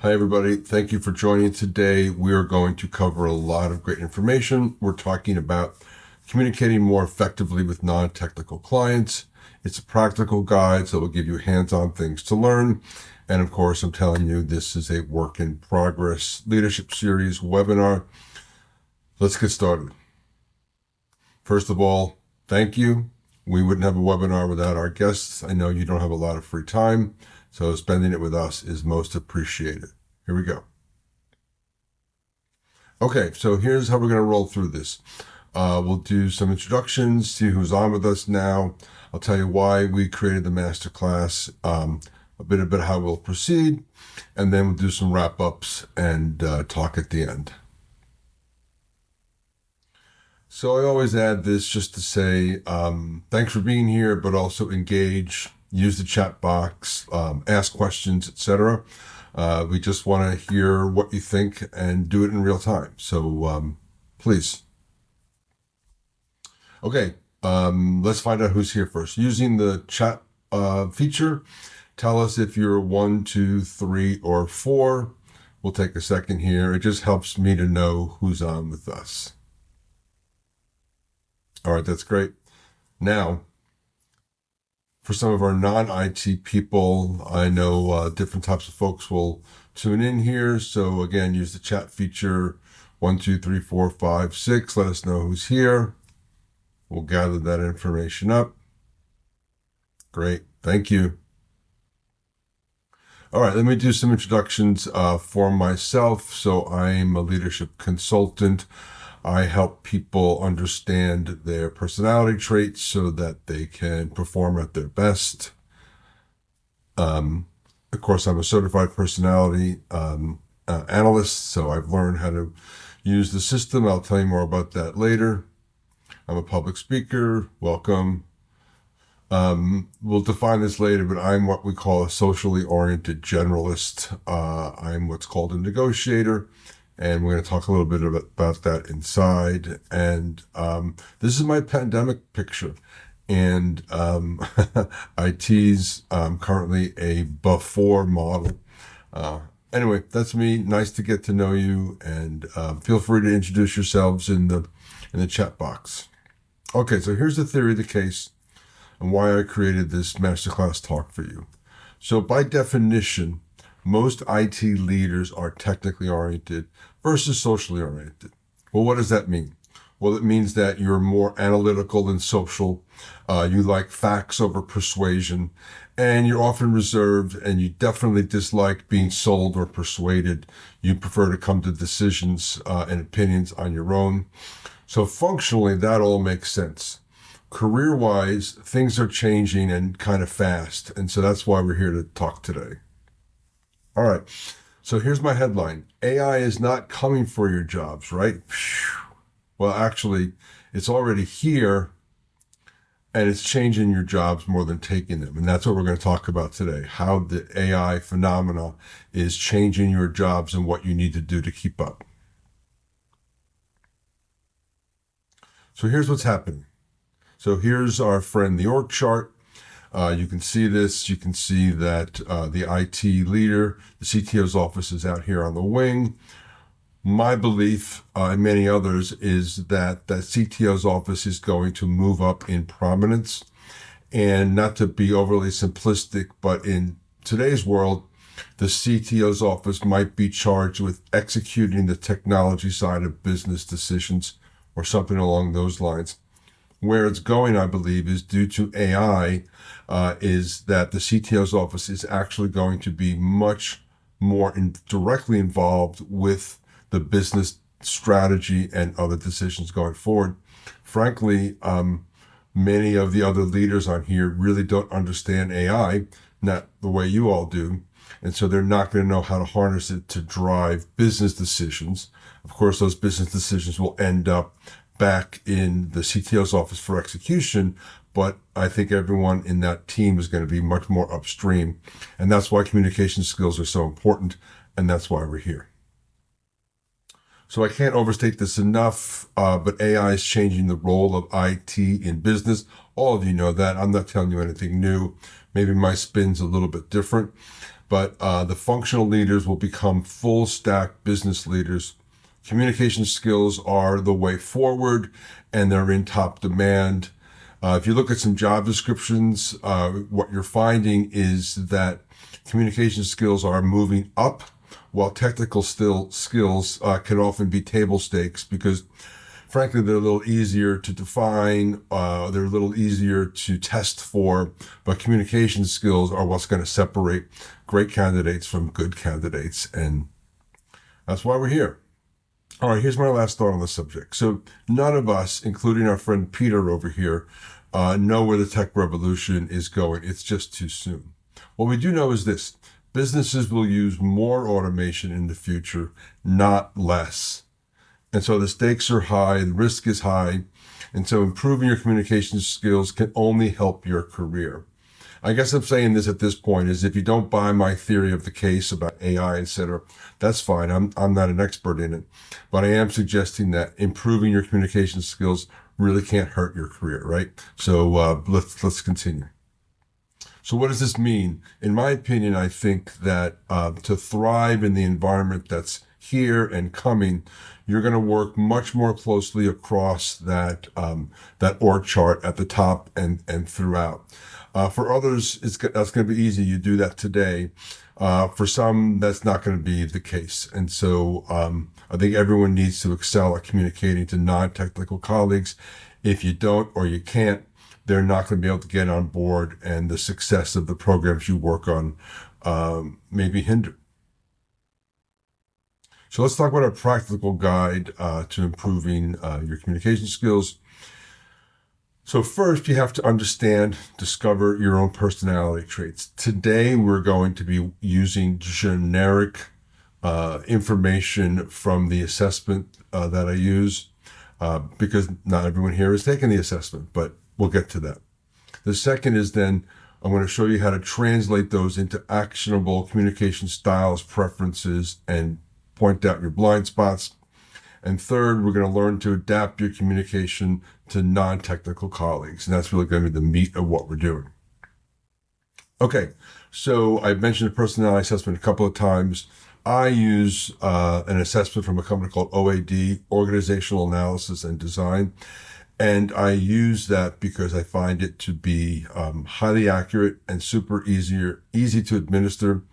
Hi, everybody. Thank you for joining today. We are going to cover a lot of great information. We're talking about communicating more effectively with non-technical clients. It's a practical guide, so it will give you hands-on things to learn. And of course, I'm telling you, this is a work in progress leadership series webinar. Let's get started. First of all, thank you. We wouldn't have a webinar without our guests. I know you don't have a lot of free time, so spending it with us is most appreciated. Here we go. Okay, so here's how we're going to roll through this. We'll do some introductions, see who's on with us now. I'll tell you why we created the masterclass, a bit about how we'll proceed, and then we'll do some wrap-ups and talk at the end. So I always add this just to say thanks for being here, but also engage, use the chat box, ask questions, etc. We just want to hear what you think and do it in real time. So please. Okay, let's find out who's here first. Using the chat feature, tell us if you're 1, 2, 3, or 4. We'll take a second here. It just helps me to know who's on with us. All right, that's great. Now, for some of our non-IT people, I know different types of folks will tune in here. So again, use the chat feature 1, 2, 3, 4, 5, 6. Let us know who's here. We'll gather that information up. Great. Thank you. All right, let me do some introductions for myself. So I'm a leadership consultant. I help people understand their personality traits so that they can perform at their best. Of course, I'm a certified personality analyst, so I've learned how to use the system. I'll tell you more about that later. I'm a public speaker. Welcome. We'll define this later, but I'm what we call a socially oriented generalist. I'm what's called a negotiator. And we're going to talk a little bit about that inside. And this is my pandemic picture. And I tease currently a before model. Anyway, that's me. Nice to get to know you. And feel free to introduce yourselves in the chat box. Okay, so here's the theory of the case and why I created this masterclass talk for you. So by definition, most IT leaders are technically oriented versus socially oriented. Well, what does that mean? Well, it means that you're more analytical than social. You like facts over persuasion, and you're often reserved, and you definitely dislike being sold or persuaded. You prefer to come to decisions and opinions on your own. So functionally, that all makes sense. Career-wise, things are changing and kind of fast, and so that's why we're here to talk today. All right, so here's my headline. AI is not coming for your jobs, right? Well, actually, it's already here, and it's changing your jobs more than taking them. And that's what we're going to talk about today, how the AI phenomena is changing your jobs and what you need to do to keep up. So here's what's happening. So here's our friend, the org chart. You can see this. You can see that the IT leader, the CTO's office is out here on the wing. My belief, and many others, is that the CTO's office is going to move up in prominence. And not to be overly simplistic, but in today's world, the CTO's office might be charged with executing the technology side of business decisions or something along those lines. Where it's going, I believe, is due to AI, is that the CTO's office is actually going to be much more directly involved with the business strategy and other decisions going forward. Frankly, many of the other leaders on here really don't understand AI, not the way you all do. And so they're not going to know how to harness it to drive business decisions. Of course, those business decisions will end up back in the CTO's office for execution, but I think everyone in that team is going to be much more upstream. And that's why communication skills are so important, and that's why we're here. So I can't overstate this enough, but AI is changing the role of IT in business. All of you know that. I'm not telling you anything new. Maybe my spin's a little bit different. but the functional leaders will become full stack business leaders. Communication skills are the way forward, and they're in top demand. If you look at some job descriptions, what you're finding is that communication skills are moving up, while technical skills can often be table stakes because, frankly, they're a little easier to define, they're a little easier to test for, but communication skills are what's going to separate great candidates from good candidates, and that's why we're here. All right, here's my last thought on the subject. So none of us, including our friend Peter over here, know where the tech revolution is going. It's just too soon. What we do know is this: businesses will use more automation in the future, not less. And so the stakes are high, the risk is high. And so improving your communication skills can only help your career. I guess I'm saying this at this point is if you don't buy my theory of the case about AI, etc., that's fine. I'm not an expert in it, but I am suggesting that improving your communication skills really can't hurt your career, right? So let's continue. So what does this mean? In my opinion, I think that to thrive in the environment that's here and coming, you're going to work much more closely across that org chart at the top and throughout. For others, that's going to be easy. You do that today. For some, that's not going to be the case. And so I think everyone needs to excel at communicating to non-technical colleagues. If you don't or you can't, they're not going to be able to get on board, and the success of the programs you work on may be hindered. So let's talk about a practical guide to improving your communication skills. So first, you have to understand, discover your own personality traits. Today, we're going to be using generic information from the assessment that I use because not everyone here has taken the assessment, but we'll get to that. The second is then I'm going to show you how to translate those into actionable communication styles, preferences, and point out your blind spots. And third, we're going to learn to adapt your communication to non-technical colleagues. And that's really going to be the meat of what we're doing. Okay, so I mentioned the personality assessment a couple of times. I use an assessment from a company called OAD, Organizational Analysis and Design. And I use that because I find it to be highly accurate and super easy to administer.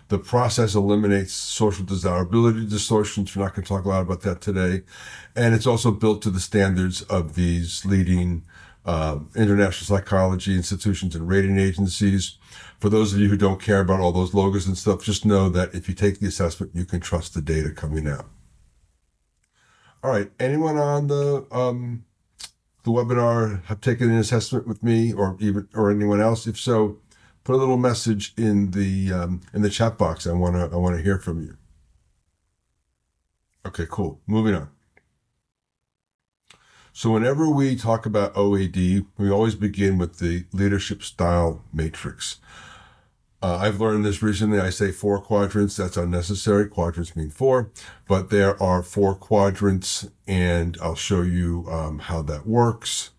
The process eliminates social desirability distortions. We're not going to talk a lot about that today. And it's also built to the standards of these leading international psychology institutions and rating agencies. For those of you who don't care about all those logos and stuff, just know that if you take the assessment, you can trust the data coming out. All right. Anyone on the webinar have taken an assessment with me or anyone else? If so, put a little message in the chat box. I want to hear from you. Okay, cool. Moving on. So whenever we talk about OAD, we always begin with the leadership style matrix. I've learned this recently. I say 4 quadrants. That's unnecessary. Quadrants mean 4, but there are 4 quadrants, and I'll show you how that works.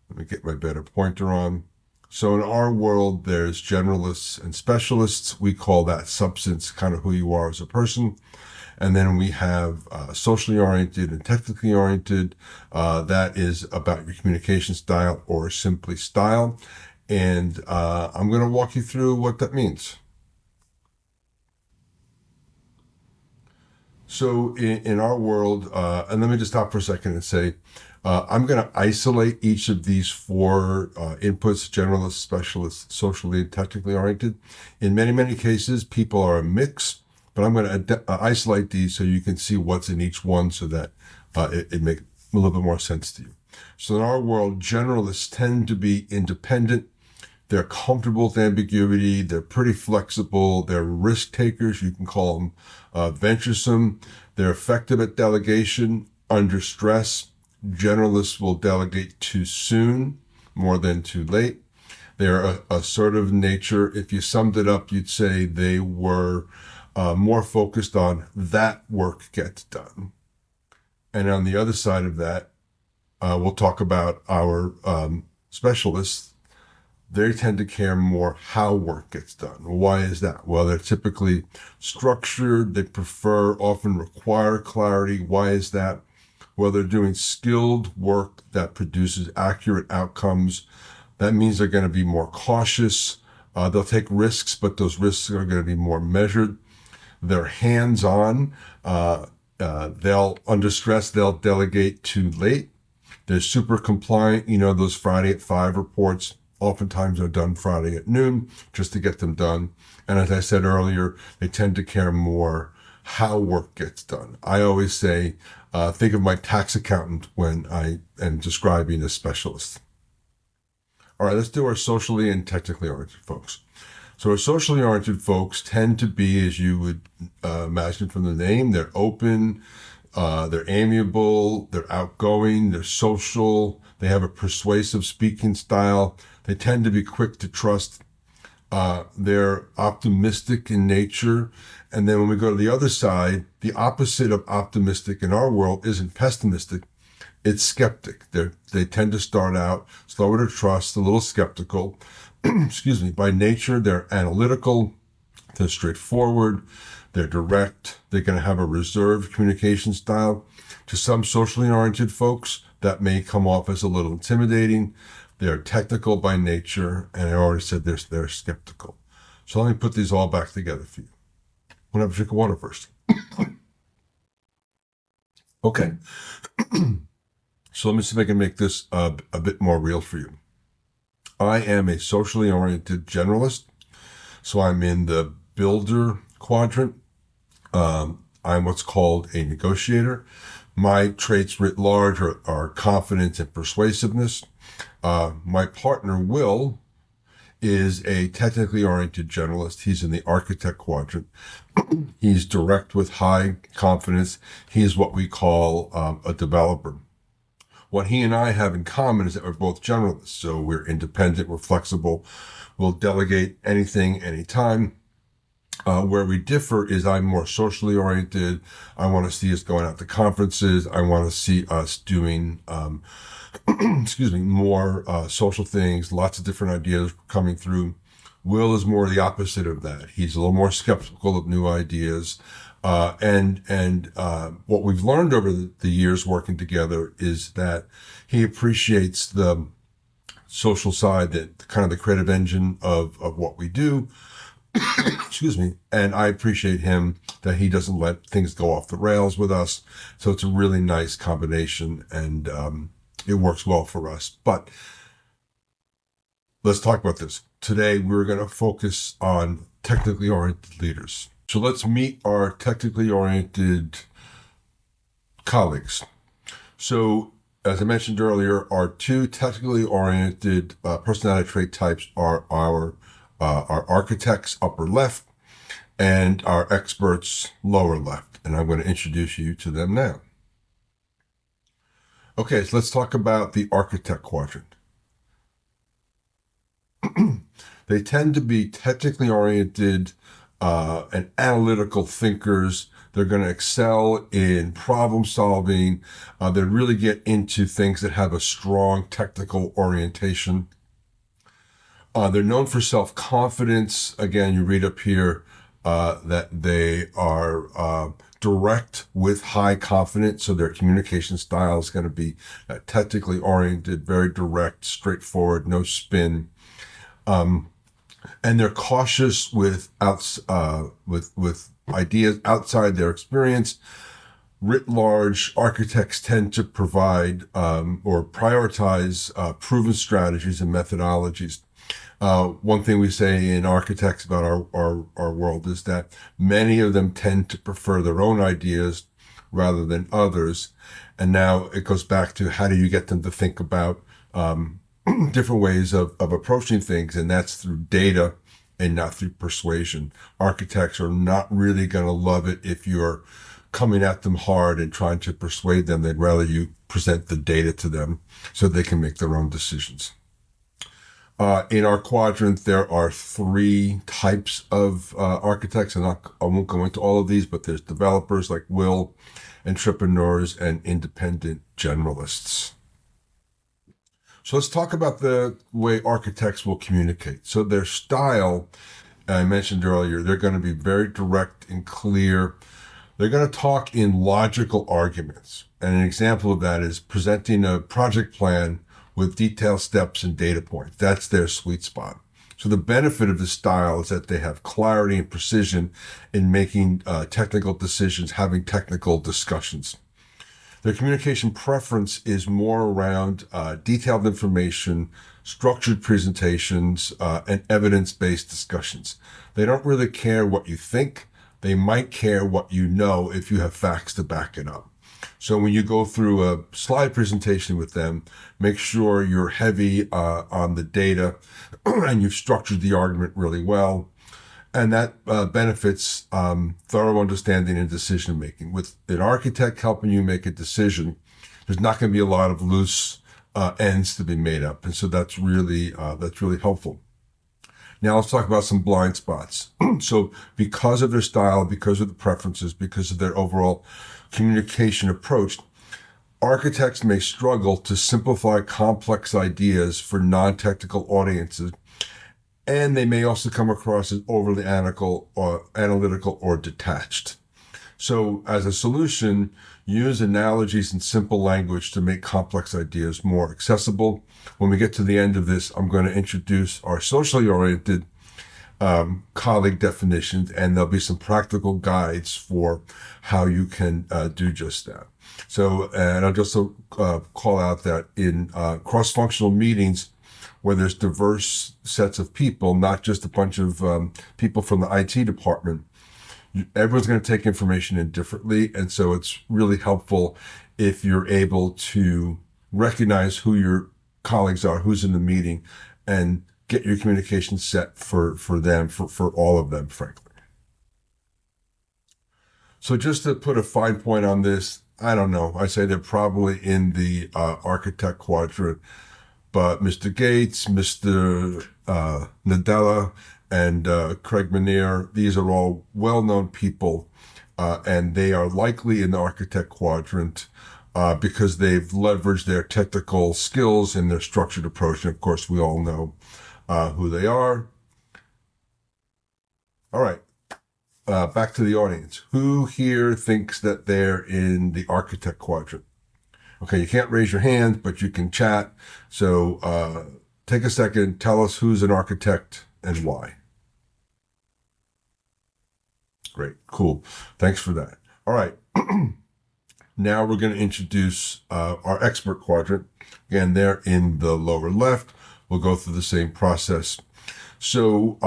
Let me get my better pointer on. So in our world, there's generalists and specialists. We call that substance, kind of who you are as a person. And then we have socially oriented and technically oriented. That is about your communication style or simply style. And I'm going to walk you through what that means. So in our world, and let me just stop for a second and say, I'm going to isolate each of these 4 inputs: generalist, specialist, socially and technically oriented. In many, many cases, people are a mix, but I'm going to isolate these so you can see what's in each one so that it makes a little bit more sense to you. So in our world, generalists tend to be independent. They're comfortable with ambiguity. They're pretty flexible. They're risk takers. You can call them venturesome. They're effective at delegation under stress. Generalists will delegate too soon, more than too late. They're assertive in nature. If you summed it up, you'd say they were more focused on that work gets done. And on the other side of that, we'll talk about our specialists. they tend to care more how work gets done. Why is that? Well, they're typically structured. They often require clarity. Why is that? Well, they're doing skilled work that produces accurate outcomes. That means they're going to be more cautious. They'll take risks, but those risks are going to be more measured. They're hands-on. They'll, under stress, they'll delegate too late. They're super compliant. Those Friday at 5 reports oftentimes are done Friday at noon just to get them done. And as I said earlier, they tend to care more how work gets done. I always say, think of my tax accountant when I am describing a specialist. All right, let's do our socially and technically oriented folks. So our socially oriented folks tend to be, as you would imagine from the name, they're open, they're amiable, they're outgoing, they're social, they have a persuasive speaking style, they tend to be quick to trust, they're optimistic in nature. And then when we go to the other side, the opposite of optimistic in our world isn't pessimistic, it's skeptic. They tend to start out slower to trust, a little skeptical. Excuse me. By nature, they're analytical, they're straightforward, they're direct, they're going to have a reserved communication style. To some socially oriented folks, that may come off as a little intimidating. They're technical by nature, and I already said they're skeptical. So let me put these all back together for you. I'm going to have a drink of water first. Okay. So let me see if I can make this a bit more real for you. I am a socially oriented generalist, so I'm in the builder quadrant. I'm what's called a negotiator. My traits writ large are confidence and persuasiveness. My partner, Will, is a technically oriented generalist. He's in the architect quadrant. He's direct with high confidence. He's what we call a developer. What he and I have in common is that we're both generalists. So we're independent, we're flexible, we'll delegate anything, anytime. Where we differ is I'm more socially oriented. I want to see us going out to conferences. I want to see us doing, more social things, lots of different ideas coming through. Will is more the opposite of that. He's a little more skeptical of new ideas. And what we've learned over the years working together is that he appreciates the social side, that kind of the creative engine of what we do. Excuse me. And I appreciate him that he doesn't let things go off the rails with us. So it's a really nice combination, and it works well for us. But let's talk about this. Today, we're going to focus on technically oriented leaders. So let's meet our technically oriented colleagues. So as I mentioned earlier, our two technically oriented personality trait types are our architects, upper left, and our experts, lower left. And I'm going to introduce you to them now. Okay, so let's talk about the architect quadrant. They tend to be technically oriented and analytical thinkers. They're going to excel in problem solving. They really get into things that have a strong technical orientation. They're known for self-confidence. Again, you read up here that they are direct with high confidence. So their communication style is going to be technically oriented, very direct, straightforward, no spin. And they're cautious with ideas outside their experience. Writ large, architects tend to provide or prioritize proven strategies and methodologies. One thing we say in architects about our world is that many of them tend to prefer their own ideas rather than others. And now it goes back to how do you get them to think about different ways of approaching things, and that's through data and not through persuasion. Architects are not really going to love it if you're coming at them hard and trying to persuade them. They'd rather you present the data to them so they can make their own decisions. In our quadrant, there are three types of architects, and I won't go into all of these, but there's developers like Will, entrepreneurs, and independent generalists. So let's talk about the way architects will communicate. So their style, I mentioned earlier, they're going to be very direct and clear. They're going to talk in logical arguments. And an example of that is presenting a project plan with detailed steps and data points. That's their sweet spot. So the benefit of this style is that they have clarity and precision in making technical decisions, having technical discussions. Their communication preference is more around detailed information, structured presentations, and evidence-based discussions. They don't really care what you think. They might care what you know if you have facts to back it up. So when you go through a slide presentation with them, make sure you're heavy on the data and you've structured the argument really well. And that benefits thorough understanding and decision making. With an architect helping you make a decision, there's not going to be a lot of loose ends to be made up, and so that's really helpful. Now let's talk about some blind spots. So because of their style, because of the preferences, because of their overall communication approach, architects may struggle to simplify complex ideas for non-technical audiences, and they may also come across as overly analytical or detached. So as a solution, use analogies and simple language to make complex ideas more accessible. When we get to the end of this, I'm going to introduce our socially oriented colleague definitions, and there'll be some practical guides for how you can do just that. So, and I'll just call out that in cross-functional meetings, where there's diverse sets of people, not just a bunch of people from the IT department, everyone's going to take information in differently. And so it's really helpful if you're able to recognize who your colleagues are, who's in the meeting, and get your communication set for them, for all of them, frankly. So just to put a fine point on this, I don't know, I say they're probably in the architect quadrant, but Mr. Gates, Mr. Nadella, and Craig Menear, these are all well-known people, and they are likely in the architect quadrant because they've leveraged their technical skills and their structured approach. And of course, we all know who they are. All right, back to the audience. Who here thinks that they're in the architect quadrant? Okay, you can't raise your hand, but you can chat. So take a second, tell us who's an architect and why. Great, cool. Thanks for that. All right. Now we're going to introduce our expert quadrant. Again, they're in the lower left. We'll go through the same process. So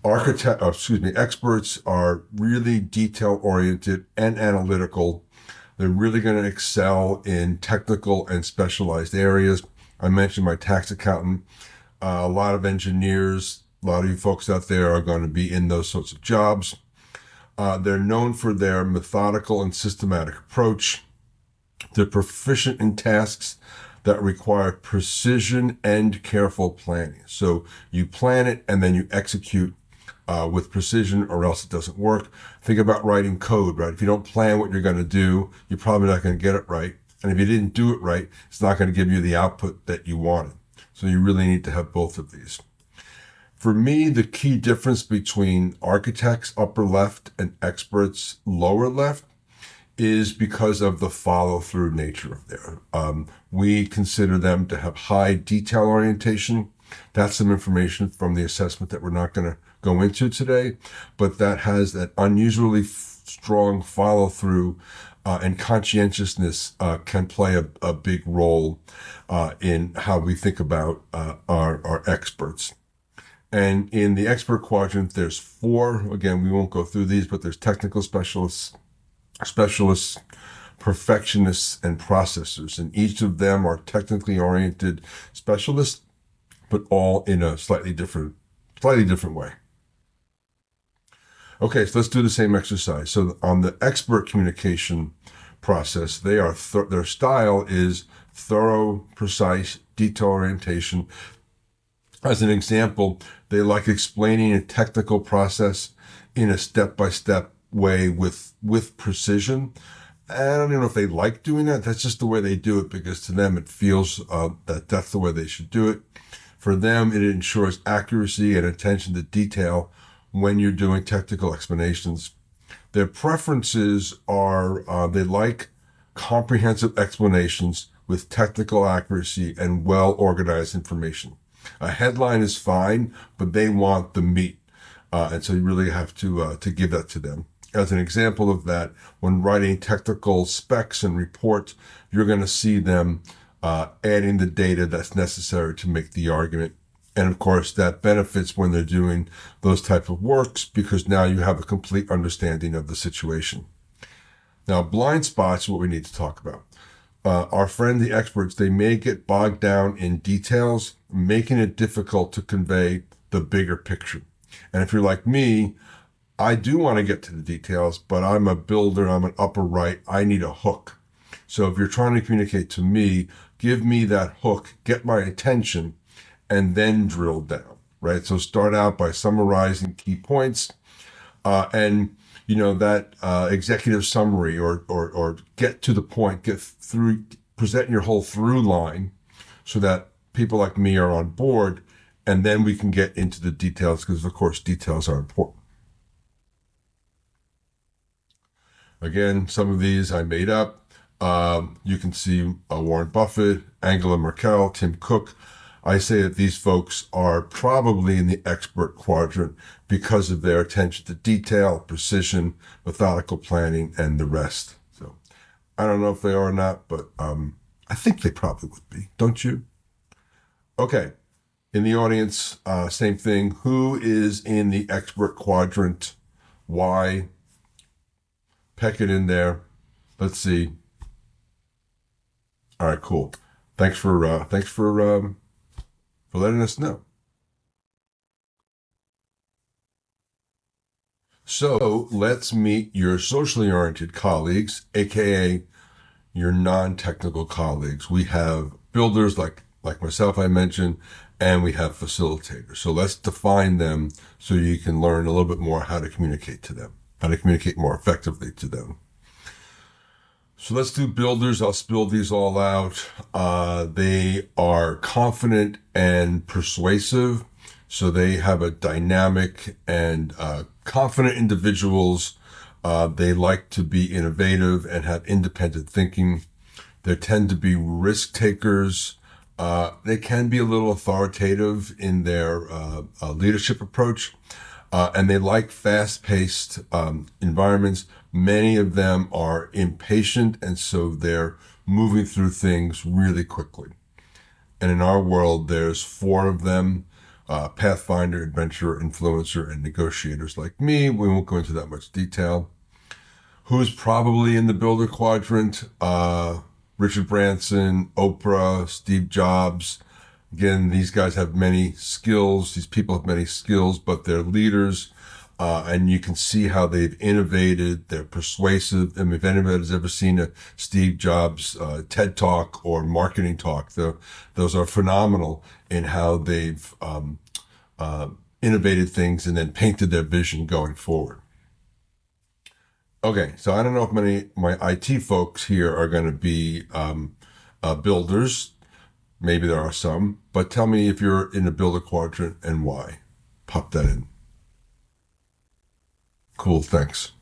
experts are really detail-oriented and analytical. They're really going to excel in technical and specialized areas. I mentioned my tax accountant. A lot of engineers, a lot of you folks out there are going to be in those sorts of jobs. They're known for their methodical and systematic approach. They're proficient in tasks that require precision and careful planning. So you plan it and then you execute with precision, or else it doesn't work. Think about writing code, right? If you don't plan what you're going to do, you're probably not going to get it right. And if you didn't do it right, it's not going to give you the output that you wanted. So you really need to have both of these. For me, the key difference between architects, upper left, and experts, lower left, is because of the follow-through nature of their. We consider them to have high detail orientation. That's some information from the assessment that we're not going to go into today, but that has that unusually strong follow-through and conscientiousness can play a big role in how we think about our experts. And in the expert quadrant, there's 4. Again, we won't go through these, but there's technical specialists, perfectionists, and processors. And each of them are technically oriented specialists, but all in a slightly different way. Okay, so let's do the same exercise. So on the expert communication process, their style is thorough, precise, detail orientation. As an example, they like explaining a technical process in a step-by-step way with precision. I don't even know if they like doing that. That's just the way they do it because to them it feels that that's the way they should do it. For them, it ensures accuracy and attention to detail when you're doing technical explanations. Their preferences are they like comprehensive explanations with technical accuracy and well organized information. A headline is fine, but they want the meat. And so you really have to give that to them. As an example of that, when writing technical specs and reports, you're going to see them adding the data that's necessary to make the argument. And of course, that benefits when they're doing those type of works because now you have a complete understanding of the situation. Now, blind spots are what we need to talk about. Our friend, the experts, they may get bogged down in details, making it difficult to convey the bigger picture. And if you're like me, I do want to get to the details, but I'm a builder, I'm an upper right, I need a hook. So if you're trying to communicate to me, give me that hook, get my attention, and then drill down, right? So start out by summarizing key points, and that executive summary or get to the point, get through, present your whole through line so that people like me are on board, and then we can get into the details because of course details are important. Again, some of these I made up. You can see Warren Buffett, Angela Merkel, Tim Cook. I say that these folks are probably in the expert quadrant because of their attention to detail, precision, methodical planning, and the rest. So I don't know if they are or not, but I think they probably would be, don't you? Okay. In the audience, same thing. Who is in the expert quadrant? Why? Peck it in there. Let's see. All right, cool. Thanks for letting us know. So let's meet your socially oriented colleagues, aka your non-technical colleagues. We have builders like myself, I mentioned, and we have facilitators. So let's define them so you can learn a little bit more how to communicate to them, how to communicate more effectively to them. So let's do builders. I'll spill these all out. They are confident and persuasive. So they have a dynamic and confident individuals. They like to be innovative and have independent thinking. They tend to be risk takers. They can be a little authoritative in their leadership approach. And they like fast-paced environments. Many of them are impatient, and so they're moving through things really quickly. And in our world, there's 4 of them, Pathfinder, Adventurer, Influencer, and Negotiators like me. We won't go into that much detail. Who's probably in the builder quadrant? Richard Branson, Oprah, Steve Jobs. Again, these guys have many skills. These people have many skills, but they're leaders. And you can see how they've innovated. They're persuasive. I mean, if anybody's ever seen a Steve Jobs TED Talk or marketing talk, those are phenomenal in how they've innovated things and then painted their vision going forward. Okay, so I don't know if my IT folks here are going to be builders. Maybe there are some, but tell me if you're in the builder quadrant and why. Pop that in. Cool, thanks.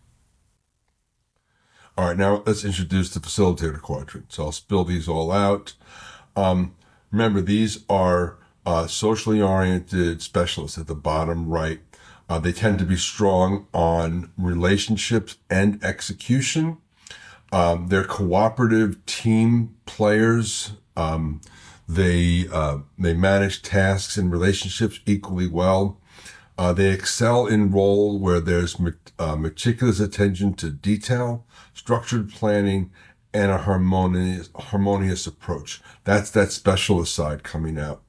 All right, now let's introduce the facilitator quadrant. So I'll spill these all out. Remember, these are socially oriented specialists at the bottom right. They tend to be strong on relationships and execution. They're cooperative team players. They manage tasks and relationships equally well. They excel in role where there's meticulous attention to detail, structured planning, and a harmonious approach. That's that specialist side coming out.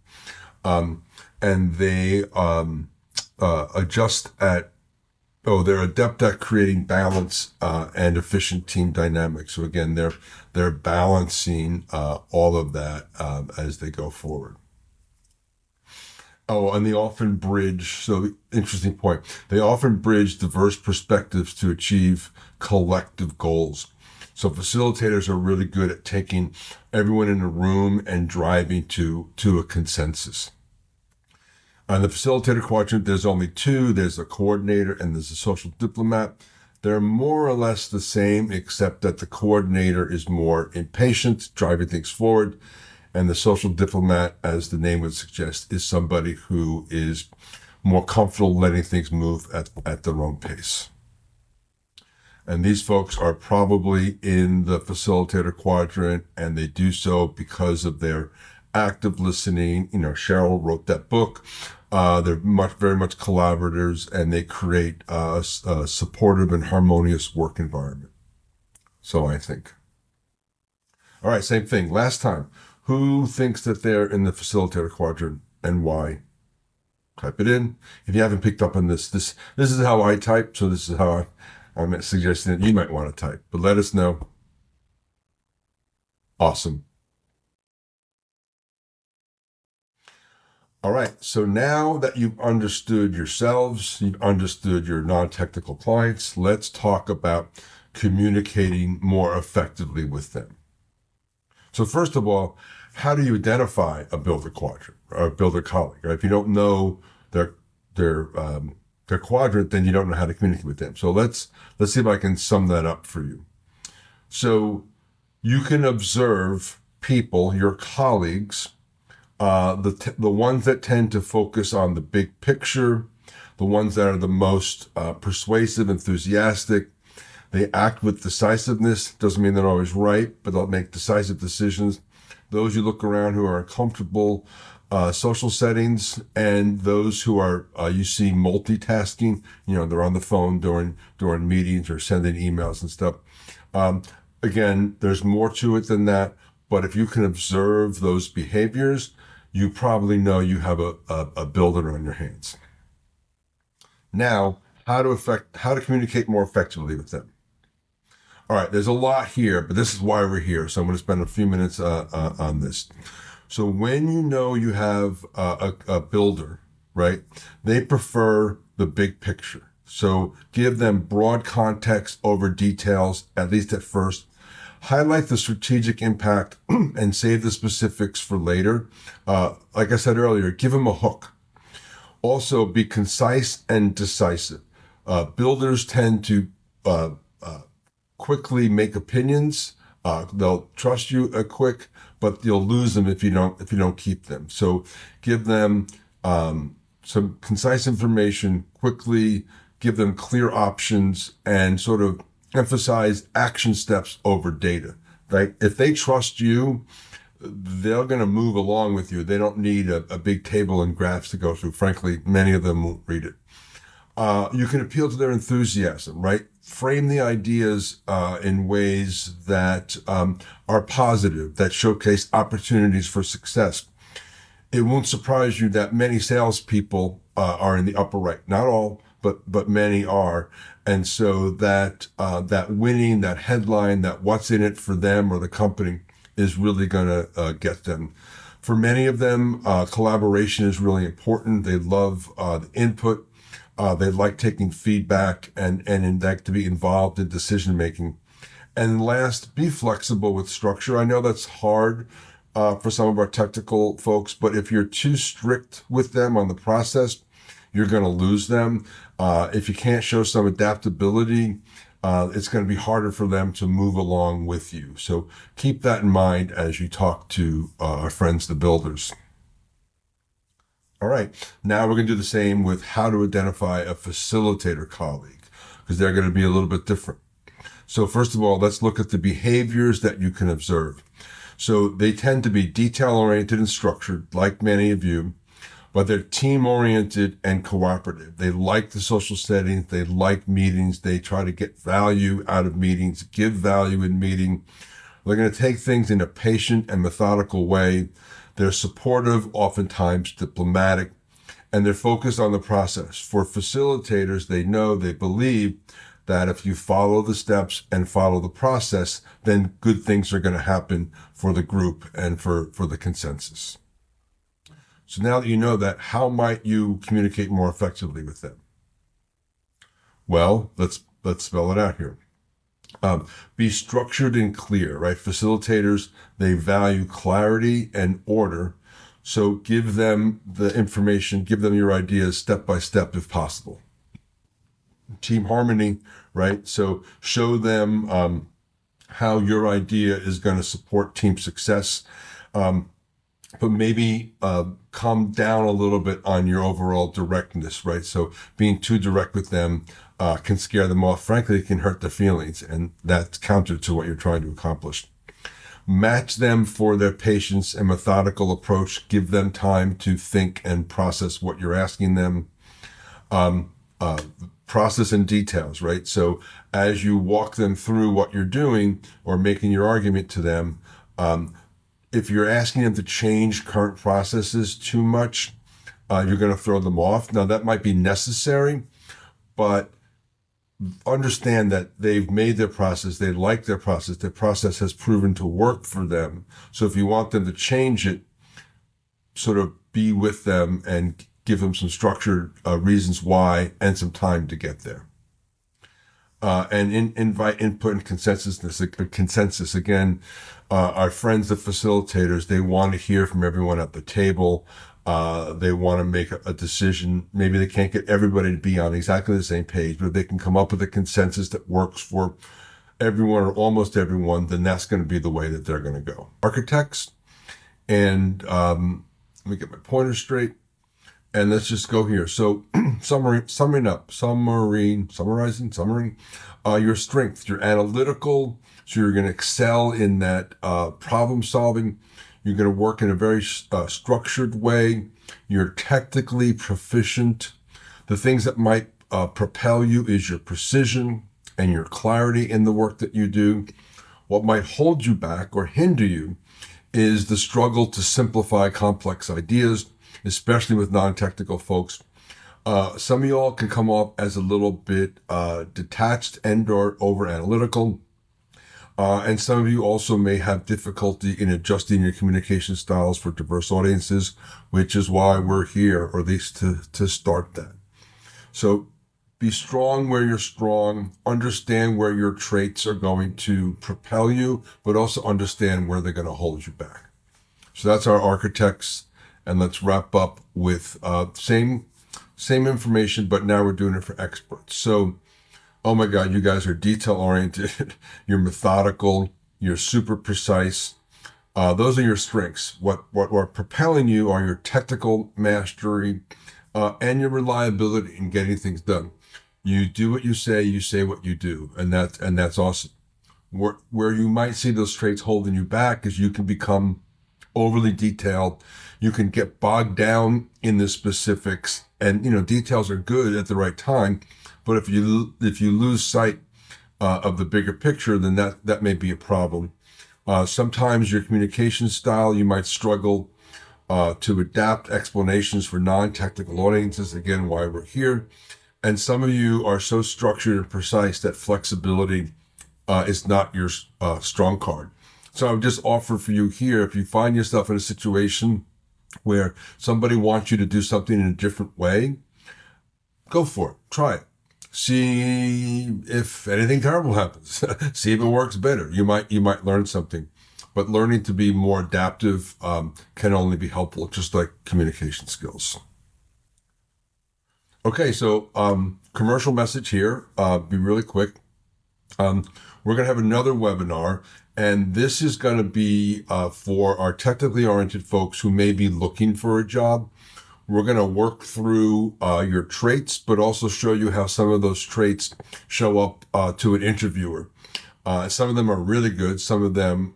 And they they're adept at creating balance and efficient team dynamics. So again, they're balancing all of that as they go forward. Oh, and they often bridge, so interesting point. They often bridge diverse perspectives to achieve collective goals. So facilitators are really good at taking everyone in a room and driving to a consensus. On the facilitator quadrant, there's only two. There's a coordinator and there's a social diplomat. They're more or less the same, except that the coordinator is more impatient, driving things forward. And the social diplomat, as the name would suggest, is somebody who is more comfortable letting things move at their own pace. And these folks are probably in the facilitator quadrant, and they do so because of their active listening. You know, Cheryl wrote that book. They're very much collaborators, and they create a supportive and harmonious work environment. So I think. All right, same thing. Last time, who thinks that they're in the facilitator quadrant and why? Type it in. If you haven't picked up on this is how I type, so this is how I'm suggesting that you might want to type. But let us know. Awesome. All right, so now that you've understood yourselves, you've understood your non-technical clients, let's talk about communicating more effectively with them. So first of all, how do you identify a builder quadrant or a builder colleague? Right? If you don't know their quadrant, then you don't know how to communicate with them. So let's see if I can sum that up for you. So you can observe people, your colleagues, the ones that tend to focus on the big picture, the ones that are the most persuasive, enthusiastic. They act with decisiveness. Doesn't mean they're always right, but they'll make decisive decisions. Those you look around who are in comfortable social settings, and those who are you see multitasking. You know, they're on the phone during meetings or sending emails and stuff. Again, there's more to it than that. But if you can observe those behaviors, you probably know you have a builder on your hands. Now, how to communicate more effectively with them. All right, there's a lot here, but this is why we're here. So I'm going to spend a few minutes on this. So when you know you have a builder, right, they prefer the big picture. So give them broad context over details, at least at first. Highlight the strategic impact and save the specifics for later. Like I said earlier, give them a hook. Also, be concise and decisive. Builders tend to quickly make opinions. They'll trust you quick, but you'll lose them if you don't keep them. So give them some concise information quickly. Give them clear options and sort of emphasize action steps over data. Right? If they trust you, they're going to move along with you. They don't need a big table and graphs to go through. Frankly, many of them won't read it. You can appeal to their enthusiasm, right? Frame the ideas in ways that are positive, that showcase opportunities for success. It won't surprise you that many salespeople are in the upper right. Not all, but many are. And so that winning, that headline, that what's in it for them or the company is really going to get them. For many of them, collaboration is really important. They love the input. They like taking feedback and like to be involved in decision making. And last, be flexible with structure. I know that's hard for some of our technical folks, but if you're too strict with them on the process, you're going to lose them. If you can't show some adaptability, it's going to be harder for them to move along with you. So keep that in mind as you talk to our friends, the builders. All right, now we're going to do the same with how to identify a facilitator colleague, because they're going to be a little bit different. So first of all, let's look at the behaviors that you can observe. So they tend to be detail-oriented and structured, like many of you, but they're team-oriented and cooperative. They like the social settings. They like meetings. They try to get value out of meetings, give value in meeting. They're going to take things in a patient and methodical way. They're supportive, oftentimes diplomatic, and they're focused on the process. For facilitators, they believe that if you follow the steps and follow the process, then good things are going to happen for the group and for the consensus. So now that you know that, how might you communicate more effectively with them? Well, let's spell it out here. Be structured and clear, right? Facilitators, they value clarity and order. So give them the information, give them your ideas step by step if possible. Team harmony, right? So show them how your idea is going to support team success. But maybe calm down a little bit on your overall directness, right? So being too direct with them can scare them off. Frankly, it can hurt their feelings, and that's counter to what you're trying to accomplish. Match them for their patience and methodical approach. Give them time to think and process what you're asking them. Process and details, right? So as you walk them through what you're doing or making your argument to them, if you're asking them to change current processes too much, you're going to throw them off. Now, that might be necessary, but understand that they've made their process. They like their process. Their process has proven to work for them. So if you want them to change it, sort of be with them and give them some structured reasons why and some time to get there. And invite input and consensus. Again, our friends, the facilitators, they want to hear from everyone at the table. They want to make a decision. Maybe they can't get everybody to be on exactly the same page, but if they can come up with a consensus that works for everyone or almost everyone, then that's going to be the way that they're going to go. Architects, and let me get my pointer straight. And let's just go here. So summarizing, your strength. You're analytical, so you're going to excel in that problem solving. You're going to work in a very structured way. You're technically proficient. The things that might propel you is your precision and your clarity in the work that you do. What might hold you back or hinder you is the struggle to simplify complex ideas, especially with non-technical folks. Some of y'all can come off as a little bit detached and or over-analytical. And some of you also may have difficulty in adjusting your communication styles for diverse audiences, which is why we're here, or at least to start that. So be strong where you're strong, understand where your traits are going to propel you, but also understand where they're going to hold you back. So that's our architects. And let's wrap up with same information, but now we're doing it for experts. So, oh my God, you guys are detail-oriented. You're methodical. You're super precise. Those are your strengths. What are propelling you are your technical mastery and your reliability in getting things done. You do what you say what you do, and that's awesome. Where you might see those traits holding you back is you can become overly detailed. You can get bogged down in the specifics, and details are good at the right time. But if you lose sight of the bigger picture, then that may be a problem. Sometimes your communication style, you might struggle to adapt explanations for non-technical audiences. Again, why we're here. And some of you are so structured and precise that flexibility is not your strong card. So I would just offer for you here, if you find yourself in a situation where somebody wants you to do something in a different way, go for it. Try it. See if anything terrible happens. See if it works better. You might learn something. But learning to be more adaptive can only be helpful, just like communication skills. Okay, so commercial message here. Be really quick. We're going to have another webinar. And this is going to be for our technically oriented folks who may be looking for a job. We're going to work through your traits, but also show you how some of those traits show up to an interviewer. Some of them are really good. Some of them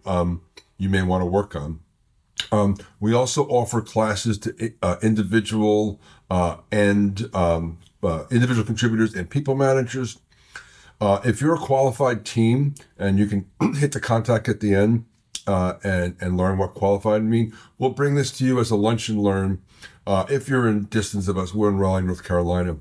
you may want to work on. We also offer classes to individual contributors and people managers. If you're a qualified team, and you can hit the contact at the end and learn what qualified mean, we'll bring this to you as a lunch and learn. If you're in distance of us, we're in Raleigh, North Carolina.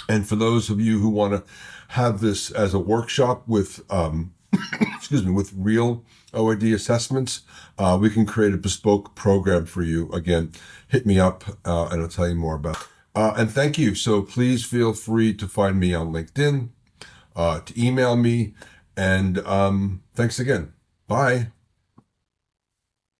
And for those of you who want to have this as a workshop with, with real OID assessments, we can create a bespoke program for you. Again, hit me up and I'll tell you more about it. And thank you. So please feel free to find me on LinkedIn, to email me, And thanks again. Bye.